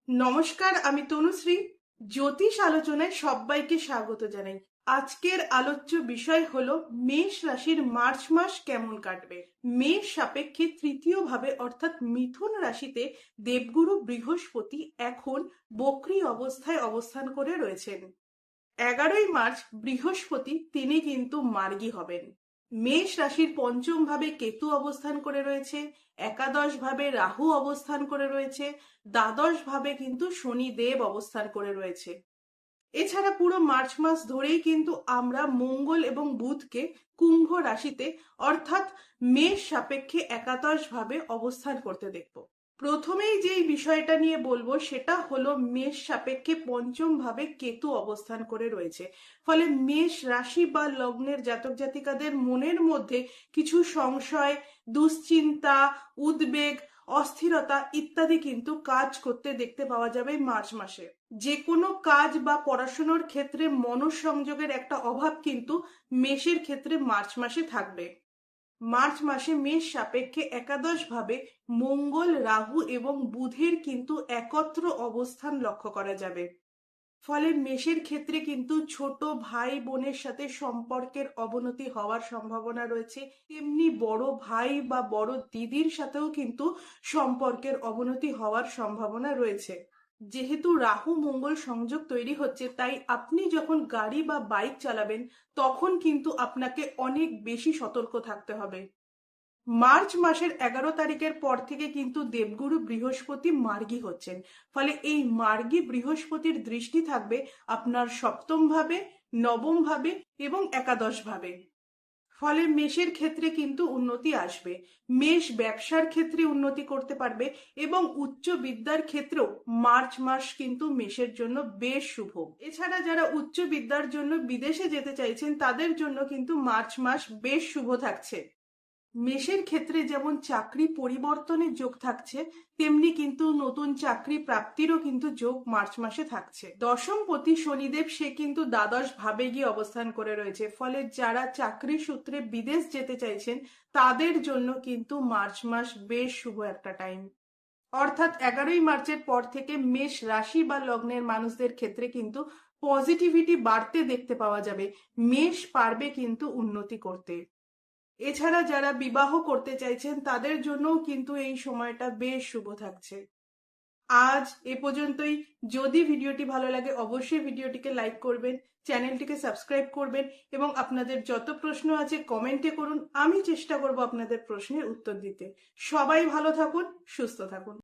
নমস্কার, আমি তনুশ্রী। জ্যোতিষ আলোচনায় সবাইকে স্বাগত জানাই। আজকের আলোচ্য বিষয় হলো মেষ রাশির মার্চ মাস কেমন কাটবে। মেষ সাপেক্ষে তৃতীয় ভাবে অর্থাৎ মিথুন রাশিতে দেবগুরু বৃহস্পতি এখন বক্রী অবস্থায় অবস্থান করে রয়েছেন। 11ই মার্চ বৃহস্পতি তিনি কিন্তু মার্গী হবেন। মেষ রাশির পঞ্চম ভাবে কেতু অবস্থান করে রয়েছে, একাদশ ভাবে রাহু অবস্থান করে রয়েছে, দ্বাদশ ভাবে কিন্তু শনিদেব অবস্থান করে রয়েছে। এছাড়া পুরো মার্চ মাস ধরেই কিন্তু আমরা মঙ্গল এবং বুধকে কুম্ভ রাশিতে অর্থাৎ মেষ সাপেক্ষে একাদশ ভাবে অবস্থান করতে দেখব। প্রথমেই যেই বিষয়টা নিয়ে বলবো সেটা হলো মেষ সাপেক্ষে পঞ্চম ভাবে কেতু অবস্থান করে রয়েছে। ফলে মেষ রাশি বা লগ্নের জাতক জাতিকাদের মনের মধ্যে কিছু সংশয়, দুশ্চিন্তা, উদ্বেগ, অস্থিরতা ইত্যাদি কিন্তু কাজ করতে দেখতে পাওয়া যাবে মার্চ মাসে। যে কোনো কাজ বা পড়াশোনার ক্ষেত্রে মনোসংযোগের একটা অভাব কিন্তু মেষের ক্ষেত্রে মার্চ মাসে থাকবে। মার্চ মাসে মেষ সাপেক্ষে একাদশ ভাবে মঙ্গল, রাহু এবং বুধের কিন্তু একত্র অবস্থান লক্ষ্য করা যাবে। ফলে মেষের ক্ষেত্রে কিন্তু ছোট ভাই বোনের সাথে সম্পর্কের অবনতি হওয়ার সম্ভাবনা রয়েছে, তেমনি বড় ভাই বা বড় দিদির সাথেও কিন্তু সম্পর্কের অবনতি হওয়ার সম্ভাবনা রয়েছে। যেহেতু রাহু মঙ্গল সংযোগ তৈরি হচ্ছে, তাই আপনি যখন গাড়ি বা বাইক চালাবেন তখন কিন্তু আপনাকে অনেক বেশি সতর্ক থাকতে হবে। মার্চ মাসের 11 তারিখের পর থেকে কিন্তু দেবগুরু বৃহস্পতি মার্গী হচ্ছেন। ফলে এই মার্গী বৃহস্পতির দৃষ্টি থাকবে আপনার সপ্তম ভাবে, নবম ভাবে এবং একাদশ ভাবে। ফলে মেষের ক্ষেত্রে কিন্তু উন্নতি আসবে। মেষ ব্যবসার ক্ষেত্রে উন্নতি করতে পারবে এবং উচ্চ বিদ্যার ক্ষেত্রেও মার্চ মাস কিন্তু মেষের জন্য বেশ শুভ। এছাড়া যারা উচ্চ বিদ্যার জন্য বিদেশে যেতে চাইছেন তাদের জন্য কিন্তু মার্চ মাস বেশ শুভ থাকছে। মেষের ক্ষেত্রে যেমন চাকরি পরিবর্তনের যোগ থাকছে, তেমনি কিন্তু নতুন চাকরি প্রাপ্তিরও কিন্তু যোগ মার্চ মাসে থাকছে। দশমপতি শনিদেব সে কিন্তু দ্বাদশ ভাবে গিয়ে অবস্থান করে রয়েছে। ফলে যারা চাকরি সূত্রে বিদেশ যেতে চাইছেন তাদের জন্য কিন্তু মার্চ মাস বেশ শুভ একটা টাইম। অর্থাৎ 11ই মার্চের পর থেকে মেষ রাশি বা লগ্নের মানুষদের ক্ষেত্রে কিন্তু পজিটিভিটি বাড়তে দেখতে পাওয়া যাবে। মেষ পারবে কিন্তু উন্নতি করতে। এছাড়া যারা বিবাহ করতে চাইছেন তাদের জন্যও কিন্তু এই সময়টা বেশ শুভ থাকছে। আজ এ পর্যন্তই। যদি ভিডিওটি ভালো লাগে অবশ্যই ভিডিওটিকে লাইক করবেন, চ্যানেলটিকে সাবস্ক্রাইব করবেন এবং আপনাদের যত প্রশ্ন আছে কমেন্টে করুন। আমি চেষ্টা করব আপনাদের প্রশ্নের উত্তর দিতে। সবাই ভালো থাকুন, সুস্থ থাকুন।